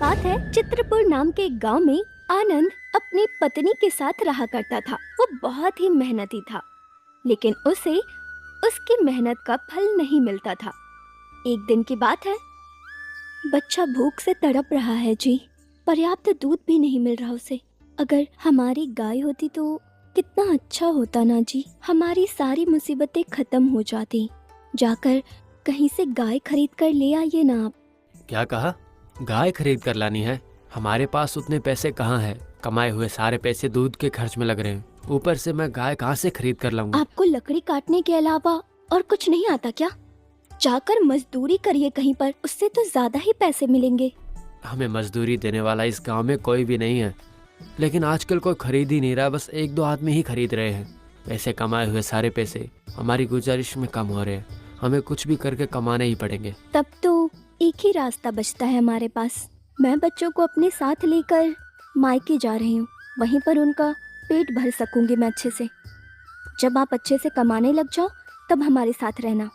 बात है, चित्रपुर नाम के एक गांव में आनंद अपनी पत्नी के साथ रहा करता था। वो बहुत ही मेहनती था, लेकिन उसे उसकी मेहनत का फल नहीं मिलता था। एक दिन की बात है, बच्चा भूख से तड़प रहा है जी। पर्याप्त दूध भी नहीं मिल रहा उसे। अगर हमारी गाय होती तो कितना अच्छा होता ना जी। हमारी सारी मुसीबतें खत्म हो जाती। जाकर कहीं से गाय खरीद कर ले आइए ना आप। क्या कहा? गाय खरीद कर लानी है? हमारे पास उतने पैसे कहाँ हैं? कमाए हुए सारे पैसे दूध के खर्च में लग रहे हैं। ऊपर से मैं गाय कहाँ से खरीद कर लाऊंगा? आपको लकड़ी काटने के अलावा और कुछ नहीं आता क्या? जाकर मजदूरी करिए कहीं पर, उससे तो ज्यादा ही पैसे मिलेंगे। हमें मजदूरी देने वाला इस गांव में कोई भी नहीं है, लेकिन आजकल कोई खरीद ही नहीं रहा। बस एक दो आदमी ही खरीद रहे हैं। पैसे कमाए हुए सारे पैसे हमारी गुजारिश में कम हो रहे हैं। हमें कुछ भी करके कमाने ही पड़ेंगे। तब तो एक ही रास्ता बचता है हमारे पास। मैं बच्चों को अपने साथ लेकर मायके जा रही हूँ। वहीं पर उनका पेट भर सकूंगी मैं अच्छे से। जब आप अच्छे से कमाने लग जाओ तब हमारे साथ रहना।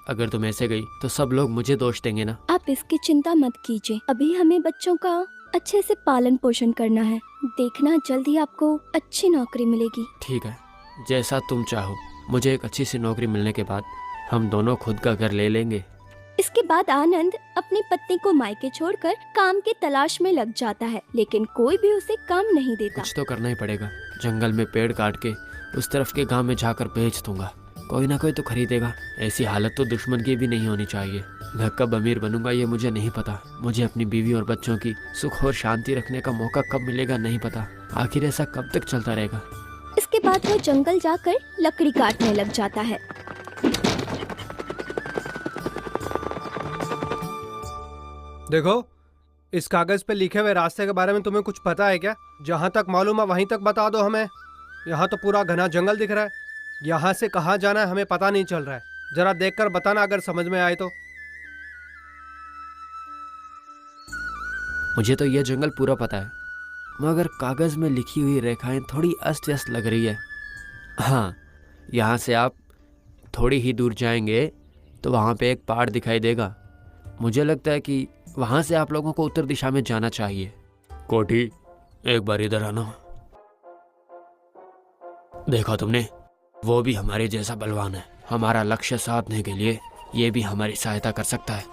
अगर तुम ऐसे गई तो सब लोग मुझे दोष देंगे ना। आप इसकी चिंता मत कीजिए। अभी हमें बच्चों का अच्छे से पालन पोषण करना है। देखना जल्द ही आपको अच्छी नौकरी मिलेगी। ठीक है, जैसा तुम चाहो। मुझे एक अच्छी सी नौकरी मिलने के बाद हम दोनों खुद का घर ले लेंगे। इसके बाद आनंद अपनी पत्नी को मायके छोड़कर काम की तलाश में लग जाता है, लेकिन कोई भी उसे काम नहीं देता। कुछ तो करना ही पड़ेगा। जंगल में पेड़ काट के उस तरफ के गांव में जाकर बेच दूंगा। कोई ना कोई तो खरीदेगा। ऐसी हालत तो दुश्मन की भी नहीं होनी चाहिए। मैं कब अमीर बनूंगा ये मुझे नहीं पता। मुझे अपनी बीवी और बच्चों की सुख और शांति रखने का मौका कब मिलेगा नहीं पता। आखिर ऐसा कब तक चलता रहेगा? इसके बाद वो जंगल जाकर लकड़ी काटने लग जाता है। देखो, इस कागज पे लिखे हुए रास्ते के बारे में तुम्हें कुछ पता है क्या? जहाँ तक मालूम है वहीं तक बता दो हमें। यहाँ तो पूरा घना जंगल दिख रहा है। यहाँ से कहाँ जाना है हमें पता नहीं चल रहा है। जरा देखकर बताना अगर समझ में आए तो। मुझे तो ये जंगल पूरा पता है, मगर कागज में लिखी हुई रेखाएं थोड़ी अस्त व्यस्त लग रही है। हाँ, यहाँ से आप थोड़ी ही दूर जाएंगे तो वहाँ पे एक पहाड़ दिखाई देगा। मुझे लगता है कि वहाँ से आप लोगों को उत्तर दिशा में जाना चाहिए। कोठी, एक बार इधर आना। देखा तुमने, वो भी हमारे जैसा बलवान है। हमारा लक्ष्य साधने के लिए ये भी हमारी सहायता कर सकता है।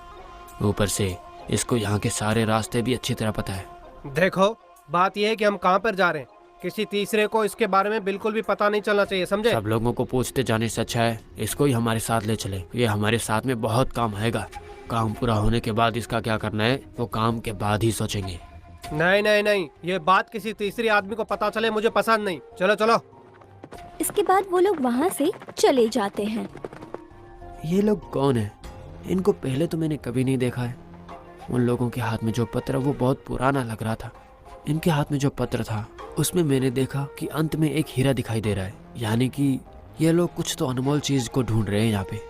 ऊपर से इसको यहाँ के सारे रास्ते भी अच्छी तरह पता है। देखो, बात यह है कि हम कहाँ पर जा रहे हैं। किसी तीसरे को इसके बारे में बिल्कुल भी पता नहीं चलना चाहिए, समझे? सब लोगों को पूछते जाने से अच्छा है इसको ही हमारे साथ ले चले। ये हमारे साथ में बहुत काम आएगा। काम पूरा होने के बाद इसका क्या करना है वो काम के बाद ही सोचेंगे। नहीं नहीं नहीं, ये बात किसी तीसरे आदमी को पता चले मुझे पसंद नहीं। चलो चलो। इसके बाद वो लोग वहाँ से चले जाते हैं। ये लोग कौन है? इनको पहले तो मैंने कभी नहीं देखा है। उन लोगों के हाथ में जो पत्र वो बहुत पुराना लग रहा था। इनके हाथ में जो पत्र था उसमें मैंने देखा कि अंत में एक हीरा दिखाई दे रहा है। यानी कि ये लोग कुछ तो अनमोल चीज को ढूंढ रहे हैं यहाँ पे।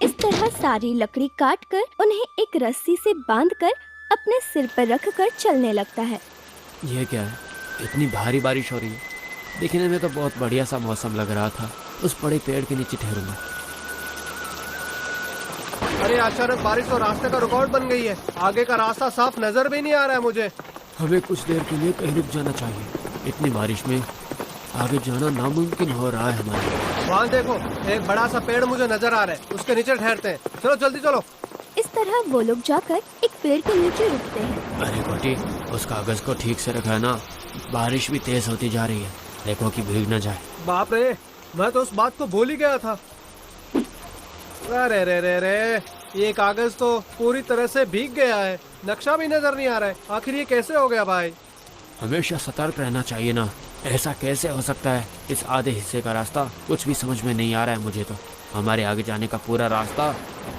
इस तरह सारी लकड़ी काटकर उन्हें एक रस्सी से बांधकर अपने सिर पर रखकर चलने लगता है। ये क्या है? इतनी भारी बारिश हो रही है। देखने में तो बहुत बढ़िया सा मौसम लग रहा था। उस बड़े पेड़ के नीचे ठहरूंगा। अरे अचानक बारिश और रास्ते का रुकावट बन गई है। आगे का रास्ता साफ नजर भी नहीं आ रहा है मुझे। हमें कुछ देर के लिए कहीं रुक जाना चाहिए। इतनी बारिश में आगे जाना नामुमकिन हो रहा है हमारे। वहाँ देखो, एक बड़ा सा पेड़ मुझे नजर आ रहा है। उसके नीचे ठहरते हैं। चलो जल्दी चलो। इस तरह वो लोग जाकर एक पेड़ के नीचे रुकते हैं। अरे कोटी, उस कागज को ठीक से रखा है ना? बारिश भी तेज होती जा रही है। देखो कि भीग न जाए। बाप रे, मैं तो उस बात को भूल ही गया था। अरे रे रे रे, ये कागज तो पूरी तरह से भीग गया है। नक्शा भी नजर नहीं आ रहा है। आखिर ये कैसे हो गया भाई? हमेशा सतर्क रहना चाहिए ना। ऐसा कैसे हो सकता है? इस आधे हिस्से का रास्ता कुछ भी समझ में नहीं आ रहा है मुझे तो। हमारे आगे जाने का पूरा रास्ता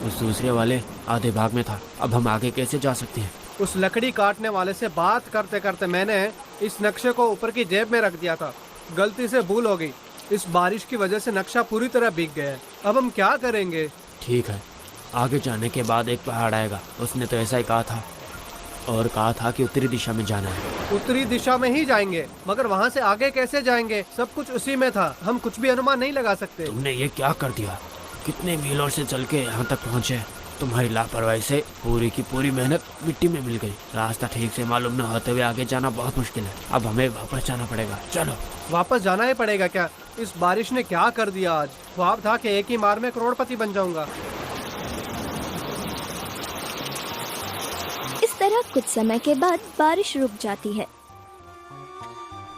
उस दूसरे वाले आधे भाग में था। अब हम आगे कैसे जा सकते हैं? उस लकड़ी काटने वाले से बात करते करते मैंने इस नक्शे को ऊपर की जेब में रख दिया था। गलती से भूल हो गई। इस बारिश की वजह से नक्शा पूरी तरह भीग गया है। अब हम क्या करेंगे? ठीक है, आगे जाने के बाद एक पहाड़ आएगा। उसने तो ऐसा ही कहा था, और कहा था कि उत्तरी दिशा में जाना है। उत्तरी दिशा में ही जाएंगे, मगर वहाँ से आगे कैसे जाएंगे? सब कुछ उसी में था। हम कुछ भी अनुमान नहीं लगा सकते। तुमने ये क्या कर दिया? कितने मीलों से चल के यहाँ तक पहुँचे। तुम्हारी लापरवाही से पूरी की पूरी मेहनत मिट्टी में मिल गई। रास्ता ठीक से मालूम न होते हुए आगे जाना बहुत मुश्किल है। अब हमें वापस जाना पड़ेगा। चलो। वापस जाना ही पड़ेगा क्या? इस बारिश ने क्या कर दिया आज। ख्वाब था कि एक ही मार में करोड़पति बन जाऊंगा। इस तरह कुछ समय के बाद बारिश रुक जाती है।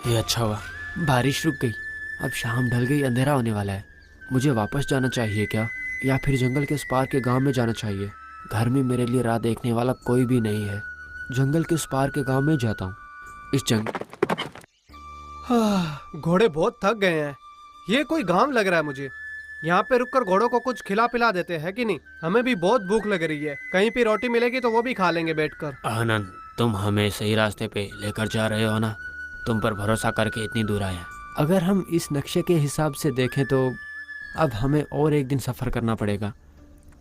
ये अच्छा हुआ, बारिश रुक गई। अब शाम ढल गई, अंधेरा होने वाला है। मुझे वापस जाना चाहिए क्या, या फिर जंगल के उस पार के गांव में जाना चाहिए? घर में मेरे लिए राह देखने वाला कोई भी नहीं है। जंगल के उस पार के गांव में जाता हूँ। इस घोड़े बहुत थक गए हैं। ये कोई गांव लग रहा है मुझे। यहाँ पे रुककर घोड़ों को कुछ खिला पिला देते हैं कि नहीं? हमें भी बहुत भूख लग रही है। कहीं पे रोटी मिलेगी तो वो भी खा लेंगे बैठकर। आनंद, तुम हमें सही रास्ते पे लेकर जा रहे हो ना? तुम पर भरोसा करके इतनी दूर आए हैं। अगर हम इस नक्शे के हिसाब से देखें तो अब हमें और एक दिन सफ़र करना पड़ेगा।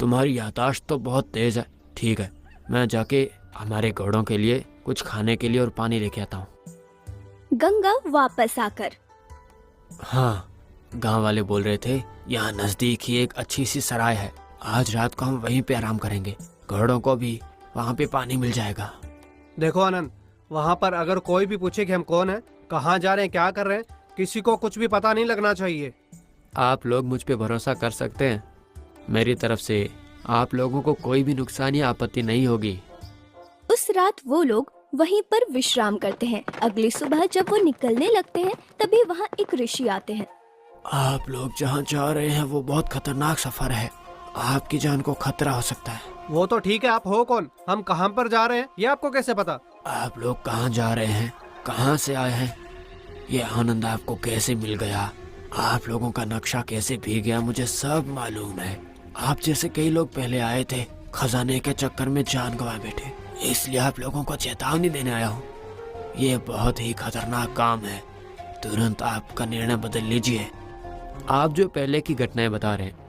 तुम्हारी याददाश्त तो बहुत तेज़ है। ठीक है, मैं जाके हमारे घोड़ों के लिए कुछ खाने के लिए और पानी लेके आता हूँ। गंगा वापस आकर, हाँ, गांव वाले बोल रहे थे यहाँ नज़दीक ही एक अच्छी सी सराय है। आज रात को हम वहीं पे आराम करेंगे। घोड़ों को भी वहाँ पे पानी मिल जाएगा। देखो आनंद, वहाँ पर अगर कोई भी पूछे कि हम कौन हैं, कहाँ जा रहे हैं, क्या कर रहे हैं, किसी को कुछ भी पता नहीं लगना चाहिए। आप लोग मुझ पे भरोसा कर सकते हैं। मेरी तरफ से आप लोगों को कोई भी नुकसान या आपत्ति नहीं होगी। उस रात वो लोग वहीं पर विश्राम करते हैं। अगली सुबह जब वो निकलने लगते हैं तभी वहाँ एक ऋषि आते हैं। आप लोग जहाँ जा रहे हैं वो बहुत खतरनाक सफर है। आपकी जान को खतरा हो सकता है। वो तो ठीक है, आप हो कौन, हम कहाँ पर जा रहे हैं, ये आपको कैसे पता? आप लोग कहाँ जा रहे हैं, कहाँ से आए हैं, ये आनंद आपको कैसे मिल गया, आप लोगों का नक्शा कैसे भीग गया, मुझे सब मालूम है। आप जैसे कई लोग पहले आए थे, खजाने के चक्कर में जान गंवा बैठे, इसलिए आप लोगों को चेतावनी देने आया हूँ। ये बहुत ही खतरनाक काम है। तुरंत आपका निर्णय बदल लीजिए। आप जो पहले की घटनाएं बता रहे हैं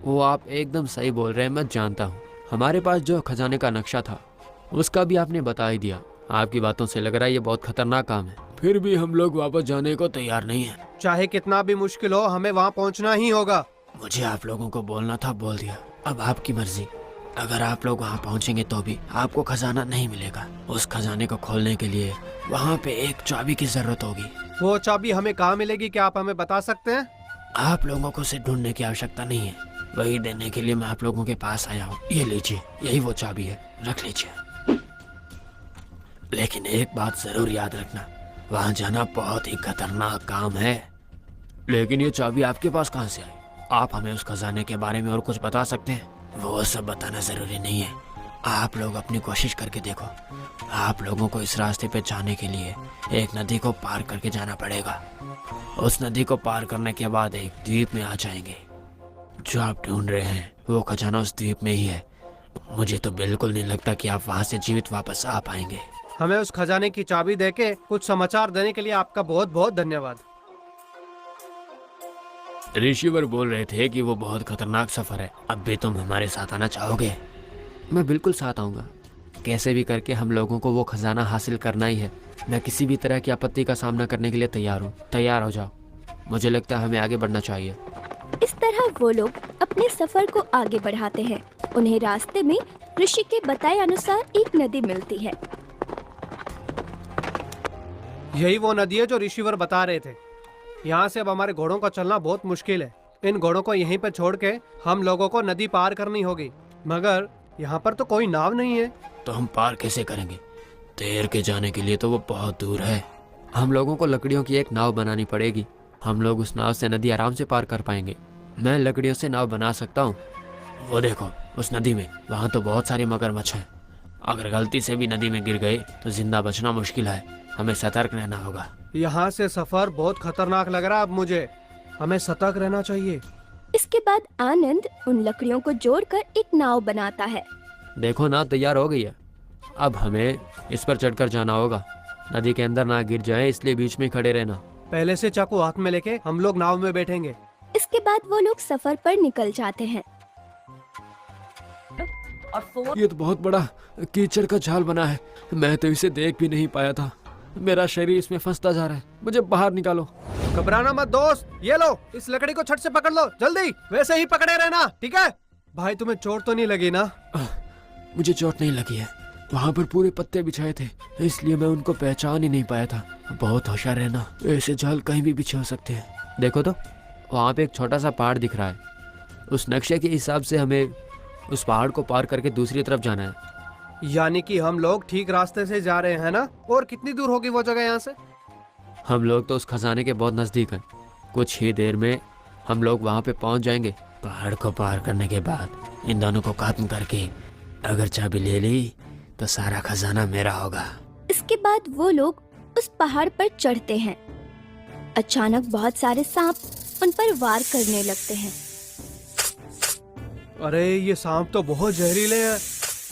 वो आप एकदम सही बोल रहे हैं, मैं जानता हूँ। हमारे पास जो खजाने का नक्शा था उसका भी आपने बता ही दिया। आपकी बातों से लग रहा है ये बहुत खतरनाक काम है। फिर भी हम लोग वापस जाने को तैयार नहीं हैं। चाहे कितना भी मुश्किल हो, हमें वहाँ पहुँचना ही होगा। मुझे आप लोगों को बोलना था, बोल दिया। अब आपकी मर्जी। अगर आप लोग वहाँ पहुँचेंगे तो भी आपको खजाना नहीं मिलेगा। उस खजाने को खोलने के लिए वहाँ पे एक चाबी की जरूरत होगी। वो चाबी हमें कहाँ मिलेगी, क्या आप हमें बता सकते हैं? आप लोगों को उसे ढूंढने की आवश्यकता नहीं है, वही देने के लिए मैं आप लोगों के पास आया हूँ। ये लीजिए, यही वो चाबी है, रख लीजिए। लेकिन एक बात जरूर याद रखना, वहाँ जाना बहुत ही खतरनाक काम है। लेकिन ये चाबी आपके पास कहाँ से आई? आप हमें उस खजाने के बारे में और कुछ बता सकते हैं? वो सब बताना जरूरी नहीं है, आप लोग अपनी कोशिश करके देखो। आप लोगों को इस रास्ते पे जाने के लिए एक नदी को पार करके जाना पड़ेगा। उस नदी को पार करने के बाद एक द्वीप में आ जाएंगे। जो आप ढूंढ रहे हैं वो खजाना उस द्वीप में ही है। मुझे तो बिल्कुल नहीं लगता कि आप वहाँ से जीवित वापस आ पाएंगे। हमें उस खजाने की चाबी देके कुछ समाचार देने के लिए आपका बहुत बहुत धन्यवाद। ऋषिवर बोल रहे थे कि वो बहुत खतरनाक सफर है। अब भी तुम हमारे साथ आना चाहोगे? मैं बिल्कुल साथ आऊँगा। कैसे भी करके हम लोगों को वो खजाना हासिल करना ही है। मैं किसी भी तरह की आपत्ति का सामना करने के लिए तैयार हूँ। तैयार हो जाओ, मुझे लगता है हमें आगे बढ़ना चाहिए। इस तरह वो लोग अपने सफर को आगे बढ़ाते हैं। उन्हें रास्ते में ऋषि के बताए अनुसार एक नदी मिलती है। यही वो नदी है जो ऋषिवर बता रहे थे। यहाँ से अब हमारे घोड़ों का चलना बहुत मुश्किल है। इन घोड़ों को यहीं पर छोड़ के हम लोगों को नदी पार करनी होगी, मगर यहाँ पर तो कोई नाव नहीं है। तो हम पार कैसे करेंगे? तैर के जाने के लिए तो वो बहुत दूर है। हम लोगों को लकड़ियों की एक नाव बनानी पड़ेगी। हम लोग उस नाव से नदी आराम से पार कर पाएंगे। मैं लकड़ियों से नाव बना सकता हूँ। वो देखो उस नदी में, वहाँ तो बहुत सारे मगरमच्छ हैं। अगर गलती से भी नदी में गिर गए तो जिंदा बचना मुश्किल है। हमें सतर्क रहना होगा। यहाँ से सफर बहुत खतरनाक लग रहा है अब मुझे। हमें सतर्क रहना चाहिए। इसके बाद आनंद उन लकड़ियों को जोड़कर एक नाव बनाता है। देखो नाव तैयार हो गई है। अब हमें इस पर चढ़कर जाना होगा। नदी के अंदर ना गिर जाए इसलिए बीच में खड़े रहना। पहले से चाकू हाथ में लेके हम लोग नाव में बैठेंगे। इसके बाद वो लोग सफर पर निकल जाते हैं। ये तो बहुत बड़ा कीचड़ का जाल बना है। मैं तो इसे देख भी नहीं पाया था। मेरा शरीर इसमें फंसता जा रहा है। मुझे बाहर निकालो। घबराना मत दोस्त, ये लो, इस लकड़ी को छट से पकड़ लो, जल्दी। वैसे ही पकड़े रहना, ठीक है? भाई तुम्हें चोट तो नहीं लगी ना? मुझे चोट नहीं लगी है। वहाँ पर पूरे पत्ते बिछाए थे, इसलिए मैं उनको पहचान ही नहीं पाया था। बहुत होशियार रहना, ऐसे जाल कहीं भी बिछे हो सकते हैं। देखो तो, वहाँ पे एक छोटा सा पहाड़ दिख रहा है। उस नक्शे के हिसाब से हमें उस पहाड़ को पार करके दूसरी तरफ जाना है। यानी कि हम लोग ठीक रास्ते से जा रहे हैं ना? और कितनी दूर होगी वो जगह यहाँ से? हम लोग तो उस खजाने के बहुत नज़दीक हैं। कुछ ही देर में हम लोग वहाँ पे पहुँच जाएंगे। पहाड़ को पार करने के बाद इन दोनों को खत्म करके अगर चाबी ले ली तो सारा खजाना मेरा होगा। इसके बाद वो लोग उस पहाड़ पर चढ़ते हैं। अचानक बहुत सारे सांप उन पर वार करने लगते हैं। अरे ये सांप तो बहुत जहरीले हैं।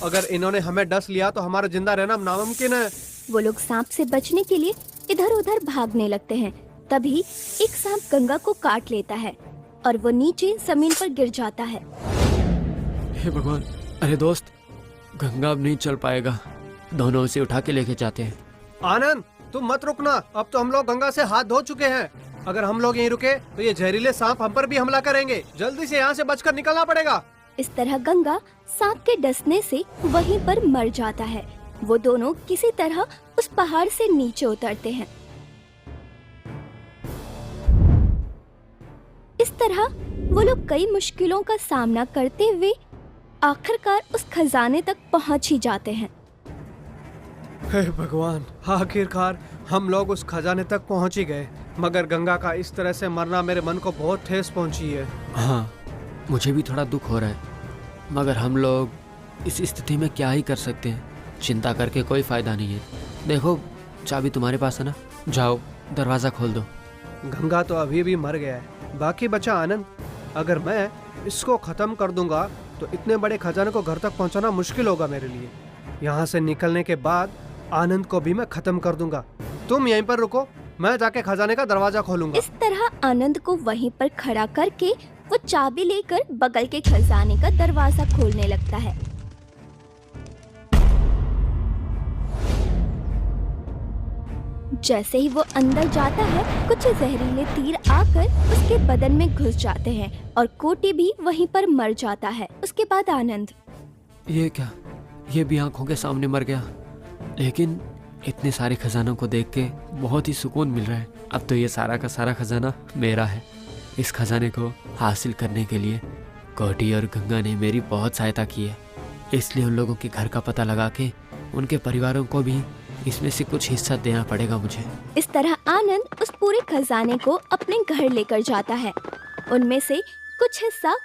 अगर इन्होंने हमें डस लिया तो हमारा जिंदा रहना नामुमकिन है। वो लोग सांप से बचने के लिए इधर उधर भागने लगते हैं। तभी एक सांप गंगा को काट लेता है और वो नीचे जमीन पर गिर जाता है। हे भगवान! अरे दोस्त, गंगा अब नहीं चल पाएगा। दोनों उसे उठा के लेके जाते हैं। आनंद, तुम मत रुकना। अब तो हम लोग गंगा से हाथ धो चुके हैं। अगर हम लोग यहीं रुके तो ये जहरीले सांप हम पर भी हमला करेंगे। जल्दी से यहाँ से बचकर निकलना पड़ेगा। इस तरह गंगा सांप के डसने से वहीं पर मर जाता है। वो दोनों किसी तरह उस पहाड़ से नीचे उतरते हैं। इस तरह वो लोग कई मुश्किलों का सामना करते हुए आखिरकार उस खजाने तक पहुंच ही जाते हैं। हे भगवान, आखिरकार हम लोग उस खजाने तक पहुंच ही गए। मगर गंगा का इस तरह से मरना मेरे मन को बहुत ठेस पहुंची है। हाँ, मुझे भी थोड़ा दुख हो रहा है, मगर हम लोग इस स्थिति में क्या ही कर सकते हैं। चिंता करके कोई फायदा नहीं है। देखो, चाबी तुम्हारे पास है ना? जाओ, दरवाजा खोल दो। गंगा तो अभी भी मर गया है, बाकी बचा आनंद। अगर मैं इसको खत्म कर दूंगा तो इतने बड़े खजाने को घर तक पहुंचाना मुश्किल होगा मेरे लिए। यहाँ से निकलने के बाद आनंद को भी मैं खत्म कर दूंगा। तुम यहीं पर रुको, मैं जाके खजाने का दरवाजा खोलूंगा। इस तरह आनंद को वहीं पर खड़ा करके वो चाबी लेकर बगल के खजाने का दरवाजा खोलने लगता है। जैसे ही वो अंदर जाता है, कुछ जहरीले तीर आकर उसके बदन में घुस जाते हैं और कोटी भी वहीं पर मर जाता है। उसके बाद आनंद, ये क्या? ये भी आंखों के सामने मर गया। लेकिन इतने सारे खजानों को देख के बहुत ही सुकून मिल रहा है। अब तो ये सारा का सारा खजाना मेरा है। इस खजाने को हासिल करने के लिए कोटी और गंगा ने मेरी बहुत सहायता की है। इसलिए उन लोगों के घर का पता लगा के उनके परिवारों को भी इसमें से कुछ हिस्सा देना पड़ेगा मुझे। इस तरह आनंद उस पूरे खजाने को अपने घर लेकर जाता है। उनमें से कुछ हिस्सा